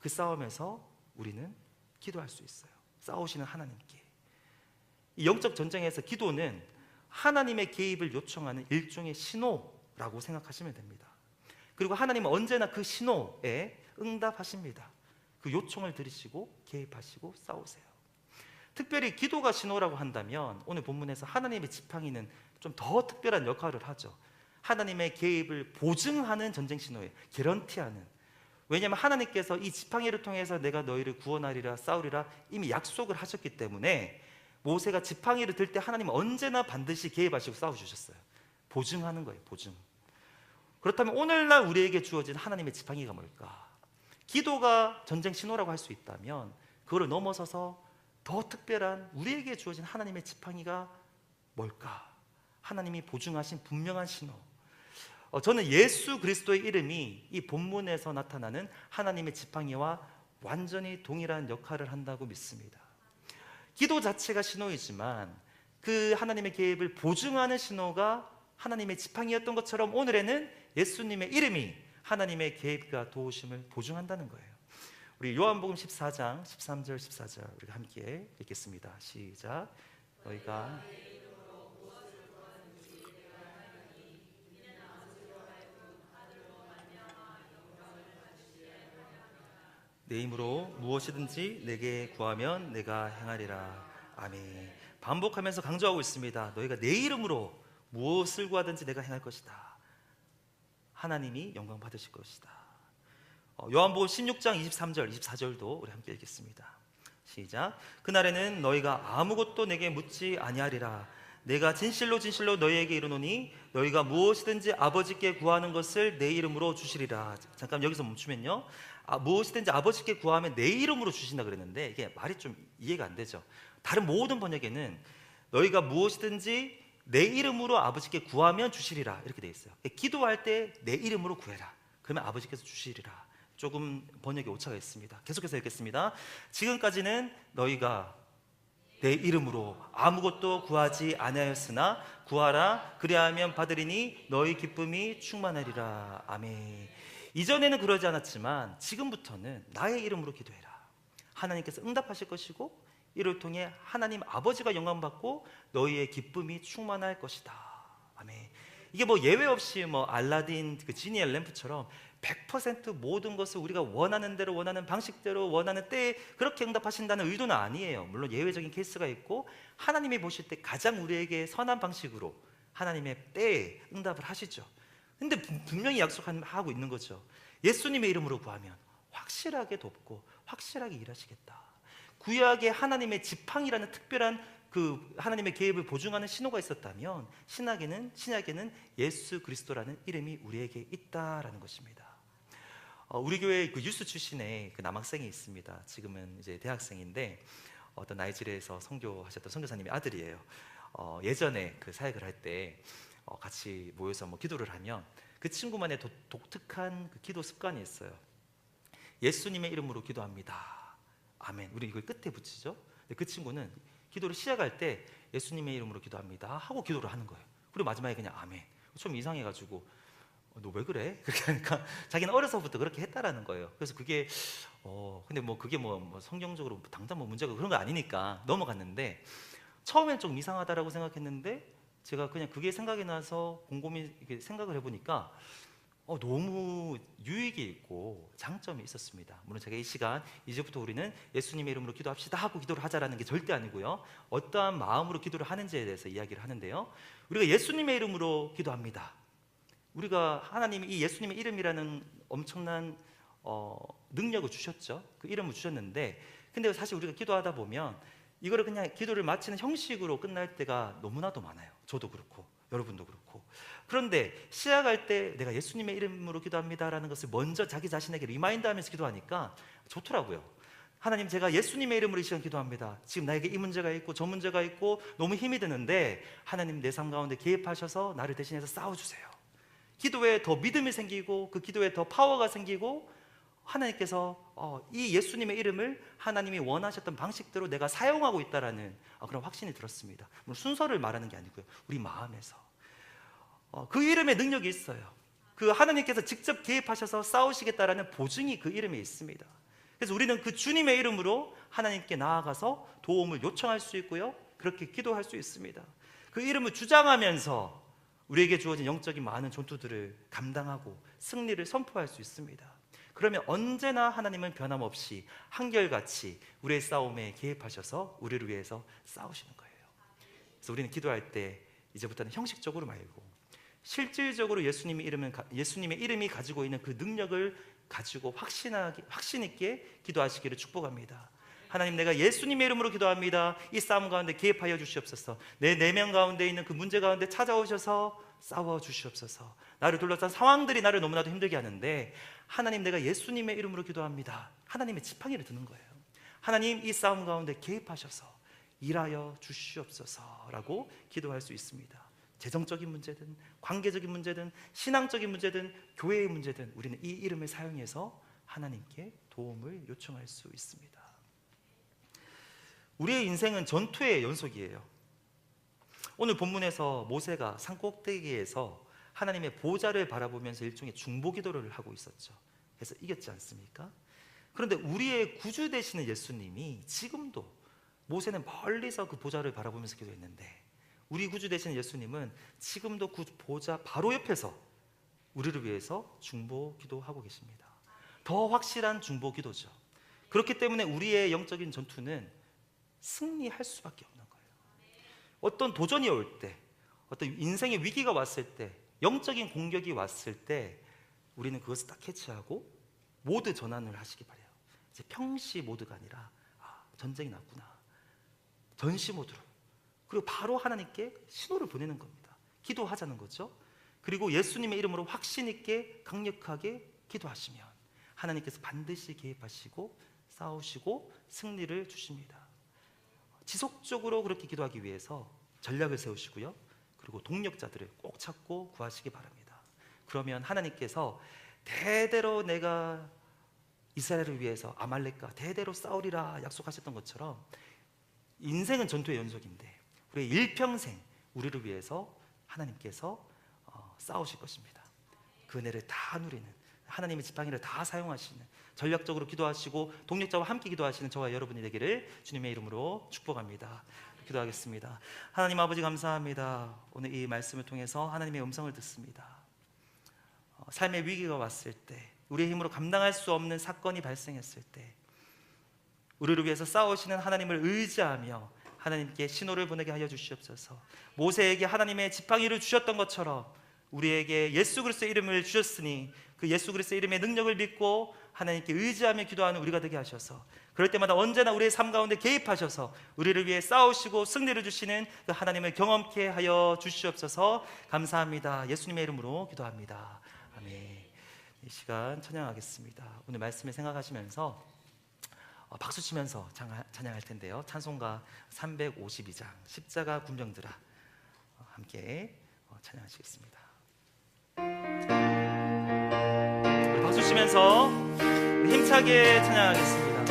그 싸움에서 우리는 기도할 수 있어요. 싸우시는 하나님께. 이 영적 전쟁에서 기도는 하나님의 개입을 요청하는 일종의 신호라고 생각하시면 됩니다. 그리고 하나님은 언제나 그 신호에 응답하십니다. 그 요청을 들으시고 개입하시고 싸우세요. 특별히 기도가 신호라고 한다면 오늘 본문에서 하나님의 지팡이는 좀 더 특별한 역할을 하죠. 하나님의 개입을 보증하는 전쟁 신호예요. 개런티하는. 왜냐하면 하나님께서 이 지팡이를 통해서 내가 너희를 구원하리라, 싸우리라 이미 약속을 하셨기 때문에 모세가 지팡이를 들 때 하나님은 언제나 반드시 개입하시고 싸워주셨어요. 보증하는 거예요. 보증. 그렇다면 오늘날 우리에게 주어진 하나님의 지팡이가 뭘까? 기도가 전쟁 신호라고 할 수 있다면 그거를 넘어서서 더 특별한 우리에게 주어진 하나님의 지팡이가 뭘까? 하나님이 보증하신 분명한 신호. 저는 예수 그리스도의 이름이 이 본문에서 나타나는 하나님의 지팡이와 완전히 동일한 역할을 한다고 믿습니다. 기도 자체가 신호이지만 그 하나님의 개입을 보증하는 신호가 하나님의 지팡이였던 것처럼 오늘에는 예수님의 이름이 하나님의 개입과 도우심을 보증한다는 거예요. 우리 요한복음 14장 13절 14절 우리가 함께 읽겠습니다. 시작. 너희가 내 힘으로 무엇이든지 내게 구하면 내가 행하리라. 아멘. 반복하면서 강조하고 있습니다. 너희가 내 이름으로 무엇을 구하든지 내가 행할 것이다. 하나님이 영광 받으실 것이다. 요한복음 16장 23절 24절도 우리 함께 읽겠습니다. 시작. 그날에는 너희가 아무것도 내게 묻지 아니하리라. 내가 진실로 진실로 너희에게 이르노니 너희가 무엇이든지 아버지께 구하는 것을 내 이름으로 주시리라. 잠깐 여기서 멈추면요, 무엇이든지 아버지께 구하면 내 이름으로 주신다 그랬는데 이게 말이 좀 이해가 안 되죠. 다른 모든 번역에는 너희가 무엇이든지 내 이름으로 아버지께 구하면 주시리라 이렇게 돼 있어요. 기도할 때 내 이름으로 구해라. 그러면 아버지께서 주시리라. 조금 번역에 오차가 있습니다. 계속해서 읽겠습니다. 지금까지는 너희가 내 이름으로 아무것도 구하지 아니하였으나 구하라 그리하면 받으리니 너희 기쁨이 충만하리라. 아멘. 이전에는 그러지 않았지만 지금부터는 나의 이름으로 기도해라. 하나님께서 응답하실 것이고 이를 통해 하나님 아버지가 영광받고 너희의 기쁨이 충만할 것이다. 아멘. 이게 뭐 예외 없이 뭐 알라딘 그 지니의 램프처럼 100% 모든 것을 우리가 원하는 대로 원하는 방식대로 원하는 때에 그렇게 응답하신다는 의도는 아니에요. 물론 예외적인 케이스가 있고 하나님이 보실 때 가장 우리에게 선한 방식으로 하나님의 때에 응답을 하시죠. 근데 분명히 약속하고 있는 거죠. 예수님의 이름으로 구하면 확실하게 돕고 확실하게 일하시겠다. 구약에 하나님의 지팡이라는 특별한 그 하나님의 개입을 보증하는 신호가 있었다면 신약에는 예수 그리스도라는 이름이 우리에게 있다라는 것입니다. 우리 교회 그 유스 출신의 그 남학생이 있습니다. 지금은 이제 대학생인데 어떤 나이지리아에서 선교하셨던 선교사님의 아들이에요. 예전에 그 사역을 할 때 같이 모여서 뭐 기도를 하면 그 친구만의 독특한 그 기도 습관이 있어요. 예수님의 이름으로 기도합니다. 아멘. 우리 이걸 끝에 붙이죠. 근데 그 친구는 기도를 시작할 때 예수님의 이름으로 기도합니다 하고 기도를 하는 거예요. 그리고 마지막에 그냥 아멘. 좀 이상해가지고 너 왜 그래? 그렇게 하니까 자기는 어려서부터 그렇게 했다라는 거예요. 그래서 그게 근데 뭐 그게 뭐 성경적으로 당장 뭐 문제가 그런 거 아니니까 넘어갔는데 처음엔 좀 이상하다라고 생각했는데 제가 그냥 그게 생각이 나서 곰곰이 이렇게 생각을 해보니까 너무 유익이 있고 장점이 있었습니다. 물론 제가 이 시간 이제부터 우리는 예수님의 이름으로 기도합시다 하고 기도를 하자라는 게 절대 아니고요, 어떠한 마음으로 기도를 하는지에 대해서 이야기를 하는데요, 우리가 예수님의 이름으로 기도합니다. 우리가 하나님이 이 예수님의 이름이라는 엄청난 능력을 주셨죠. 그 이름을 주셨는데, 근데 사실 우리가 기도하다 보면 이거를 그냥 기도를 마치는 형식으로 끝날 때가 너무나도 많아요. 저도 그렇고 여러분도 그렇고. 그런데 시작할 때 내가 예수님의 이름으로 기도합니다라는 것을 먼저 자기 자신에게 리마인드하면서 기도하니까 좋더라고요. 하나님, 제가 예수님의 이름으로 이 시간 기도합니다. 지금 나에게 이 문제가 있고 저 문제가 있고 너무 힘이 드는데 하나님 내 삶 가운데 개입하셔서 나를 대신해서 싸워주세요. 기도에 더 믿음이 생기고 그 기도에 더 파워가 생기고 하나님께서 이 예수님의 이름을 하나님이 원하셨던 방식대로 내가 사용하고 있다라는 그런 확신이 들었습니다. 물론 순서를 말하는 게 아니고요, 우리 마음에서 그 이름에 능력이 있어요. 그 하나님께서 직접 개입하셔서 싸우시겠다라는 보증이 그 이름에 있습니다. 그래서 우리는 그 주님의 이름으로 하나님께 나아가서 도움을 요청할 수 있고요, 그렇게 기도할 수 있습니다. 그 이름을 주장하면서 우리에게 주어진 영적인 많은 전투들을 감당하고 승리를 선포할 수 있습니다. 그러면 언제나 하나님은 변함없이 한결같이 우리의 싸움에 개입하셔서 우리를 위해서 싸우시는 거예요. 그래서 우리는 기도할 때 이제부터는 형식적으로 말고 실질적으로 예수님의 이름이 가지고 있는 그 능력을 가지고 확신 있게 기도하시기를 축복합니다. 하나님, 내가 예수님의 이름으로 기도합니다. 이 싸움 가운데 개입하여 주시옵소서. 내 내면 가운데 있는 그 문제 가운데 찾아오셔서 싸워 주시옵소서. 나를 둘러싼 상황들이 나를 너무나도 힘들게 하는데 하나님, 내가 예수님의 이름으로 기도합니다. 하나님의 지팡이를 드는 거예요. 하나님, 이 싸움 가운데 개입하셔서 일하여 주시옵소서라고 기도할 수 있습니다. 재정적인 문제든 관계적인 문제든 신앙적인 문제든 교회의 문제든 우리는 이 이름을 사용해서 하나님께 도움을 요청할 수 있습니다. 우리의 인생은 전투의 연속이에요. 오늘 본문에서 모세가 산꼭대기에서 하나님의 보좌를 바라보면서 일종의 중보기도를 하고 있었죠. 그래서 이겼지 않습니까? 그런데 우리의 구주 되시는 예수님이 지금도, 모세는 멀리서 그 보좌를 바라보면서 기도했는데 우리 구주 되시는 예수님은 지금도 그 보좌 바로 옆에서 우리를 위해서 중보기도하고 계십니다. 더 확실한 중보기도죠. 그렇기 때문에 우리의 영적인 전투는 승리할 수밖에 없는 거예요. 어떤 도전이 올 때, 어떤 인생의 위기가 왔을 때, 영적인 공격이 왔을 때 우리는 그것을 딱 캐치하고 모드 전환을 하시기 바라요. 이제 평시 모드가 아니라 전쟁이 났구나, 전시 모드로, 그리고 바로 하나님께 신호를 보내는 겁니다. 기도하자는 거죠. 그리고 예수님의 이름으로 확신 있게 강력하게 기도하시면 하나님께서 반드시 개입하시고 싸우시고 승리를 주십니다. 지속적으로 그렇게 기도하기 위해서 전략을 세우시고요, 그리고 동력자들을 꼭 찾고 구하시기 바랍니다. 그러면 하나님께서 대대로 내가 이스라엘을 위해서 아말렉과 대대로 싸우리라 약속하셨던 것처럼 인생은 전투의 연속인데 우리의 일평생 우리를 위해서 하나님께서 싸우실 것입니다. 그 은혜를 다 누리는, 하나님의 지팡이를 다 사용하시는, 전략적으로 기도하시고 동력자와 함께 기도하시는 저와 여러분이 되기를 주님의 이름으로 축복합니다. 기도하겠습니다. 하나님 아버지, 감사합니다. 오늘 이 말씀을 통해서 하나님의 음성을 듣습니다. 삶의 위기가 왔을 때, 우리의 힘으로 감당할 수 없는 사건이 발생했을 때 우리를 위해서 싸우시는 하나님을 의지하며 하나님께 신호를 보내게 하여 주시옵소서. 모세에게 하나님의 지팡이를 주셨던 것처럼 우리에게 예수 그리스도의 이름을 주셨으니 그 예수 그리스도의 이름의 능력을 믿고 하나님께 의지하며 기도하는 우리가 되게 하셔서 그럴 때마다 언제나 우리의 삶 가운데 개입하셔서 우리를 위해 싸우시고 승리를 주시는 그 하나님을 경험케 하여 주시옵소서. 감사합니다. 예수님의 이름으로 기도합니다. 아멘. 이 시간 찬양하겠습니다. 오늘 말씀을 생각하시면서 박수 치면서 찬양할 텐데요, 찬송가 352장 십자가 군병들아 함께 찬양하시겠습니다. 우리 박수 치면서 힘차게 찬양하겠습니다.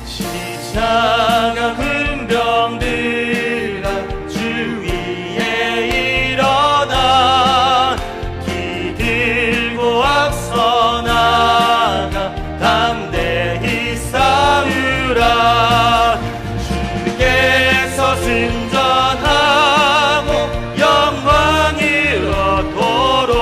십자가 군병들아 주 위에 일어나 기 들고 앞서 나가 담대히 싸우라. 주께서 승전하고 영광이 얻도록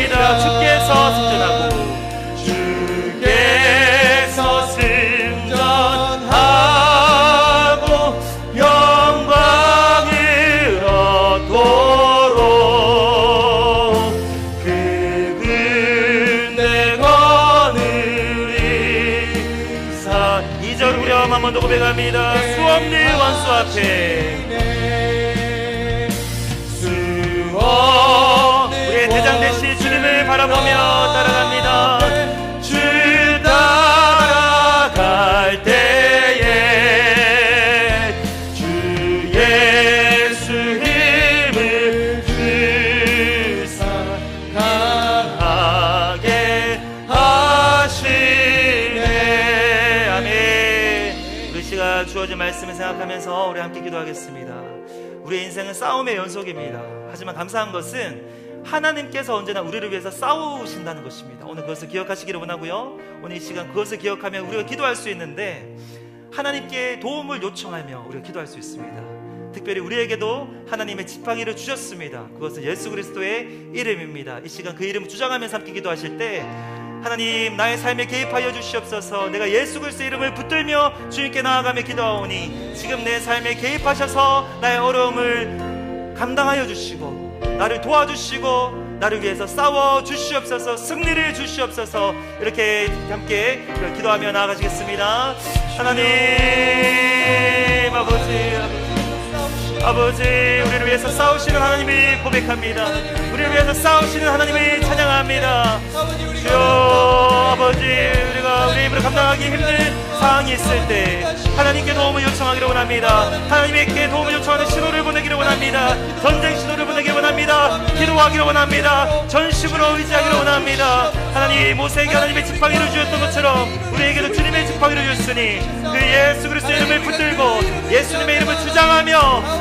고백합니다. 주께서 승전하고 주께서 승전하고 영광을 얻도록 그분 내 거느리사. 2절 후렴 한 번 더 고백합니다. 수없는 원수 앞에 우리의 대장 되신 주님을 바라보며 따라갑니다. 주 따라갈 때에 주 예수 힘을 주사 강하게 하시네. 아멘. 우리 시간 주어진 말씀을 생각하면서 우리 함께 기도하겠습니다. 우리의 인생은 싸움의 연속입니다. 하지만 감사한 것은 하나님께서 언제나 우리를 위해서 싸우신다는 것입니다. 오늘 그것을 기억하시기를 원하고요. 오늘 이 시간 그것을 기억하며 우리가 기도할 수 있는데 하나님께 도움을 요청하며 우리가 기도할 수 있습니다. 특별히 우리에게도 하나님의 지팡이를 주셨습니다. 그것은 예수 그리스도의 이름입니다. 이 시간 그 이름을 주장하면서 함께 기도하실 때 하나님 나의 삶에 개입하여 주시옵소서. 내가 예수 그리스도의 이름을 붙들며 주님께 나아가며 기도하오니 지금 내 삶에 개입하셔서 나의 어려움을 감당하여 주시고 나를 도와주시고 나를 위해서 싸워 주시옵소서. 승리를 주시옵소서. 이렇게 함께 기도하며 나아가시겠습니다. 하나님 아버지 우리를 위해서 싸우시는 하나님을 고백합니다. 우리를 위해서 싸우시는 하나님을 찬양합니다. 주여 아버지 우리가 우리 힘으로 감당하기 힘든 상황이 있을 때 하나님께 도움을 요청하기를 원합니다. 하나님께 도움을 요청하는 신호를 보내기를 원합니다. 전쟁 신호를 보내기를 원합니다. 기도하기를 원합니다. 전심으로 의지하기를 원합니다. 하나님 모세에게 하나님의 지팡이를 주셨던 것처럼 우리에게도 주님의 지팡이를 주셨으니 그 예수 그리스도의 이름을 붙들고 예수님의 이름을 주장하며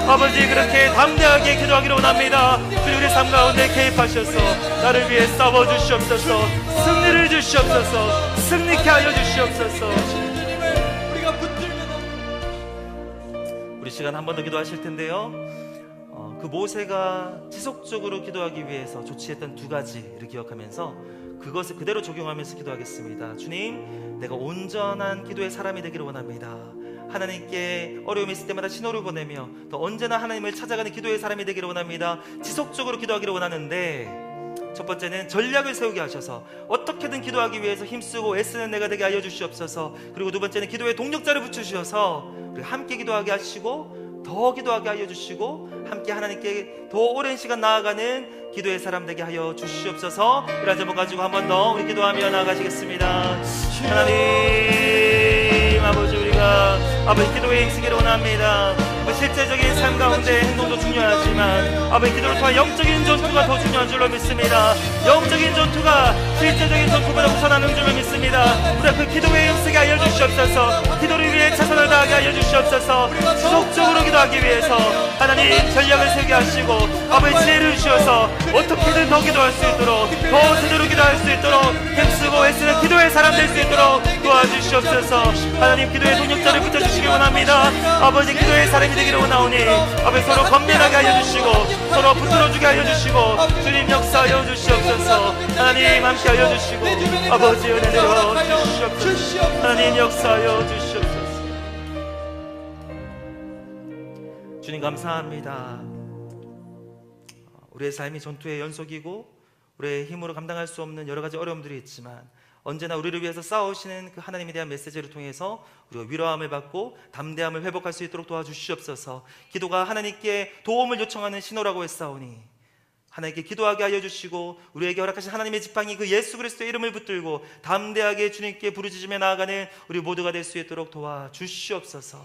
아버지 그렇게 담대하게 기도하기를 원합니다. 그리고 우리 삶 가운데 개입하셔서 나를 위해 싸워주시옵소서. 승리를 주시옵소서. 승리케 하여 주시옵소서. 우리 시간 한 번 더 기도하실 텐데요. 그 모세가 지속적으로 기도하기 위해서 조치했던 두 가지를 기억하면서 그것을 그대로 적용하면서 기도하겠습니다. 주님, 내가 온전한 기도의 사람이 되기를 원합니다. 하나님께 어려움이 있을 때마다 신호를 보내며 또 언제나 하나님을 찾아가는 기도의 사람이 되기를 원합니다. 지속적으로 기도하기를 원하는데 첫 번째는 전략을 세우게 하셔서 어떻게든 기도하기 위해서 힘쓰고 애쓰는 내가 되게 하여 주시옵소서. 그리고 두 번째는 기도의 동력자를 붙여주셔서 우리 함께 기도하게 하시고 더 기도하게 하여 주시고 함께 하나님께 더 오랜 시간 나아가는 기도의 사람 되게 하여 주시옵소서. 이런 제목 가지고 한 번 더 우리 기도하며 나아가시겠습니다. 하나님 아버지 우리가 아버지 기도의 행시기를 원합니다. 실제적인 삶 가운데 행동도 중요하지만 아버지 기도를 통한 영적인 전투가 더 중요한 줄로 믿습니다. 영적인 전투가 실제적인 전투보다 우선하는 줄로 믿습니다. 우리가 그 기도의 응쓰게 하여 주시옵소서. 기도를 위해 최선을 다하게 하여 주시옵소서. 지속적으로 기도하기 위해서 하나님 전략을 세우게 하시고 아버지 지혜를 주셔서 어떻게든 더 기도할 수 있도록 더 제대로 기도할 수 있도록 힘쓰고 애쓰는 기도의 사람 될 수 있도록 도와주시옵소서. 하나님 기도의 동력자를 붙여주시기 원합니다. 아버지 기도의 사람이 되기를 원하오니 아버지 서로 건면하게 하여 주시고 서로 붙들어주게 하여 주시고 주님 역사하여 주시옵소서. 하나님 함께 하여 주시고 아버지 은혜 내려 주시옵소서. 하나님 역사하여 주시옵소서. 주님 감사합니다. 우리의 삶이 전투의 연속이고 우리의 힘으로 감당할 수 없는 여러 가지 어려움들이 있지만 언제나 우리를 위해서 싸우시는 그 하나님에 대한 메시지를 통해서 우리가 위로함을 받고 담대함을 회복할 수 있도록 도와주시옵소서. 기도가 하나님께 도움을 요청하는 신호라고 했사오니 하나님께 기도하게 하여 주시고 우리에게 허락하신 하나님의 지팡이 그 예수 그리스도의 이름을 붙들고 담대하게 주님께 부르짖으며 나아가는 우리 모두가 될 수 있도록 도와주시옵소서.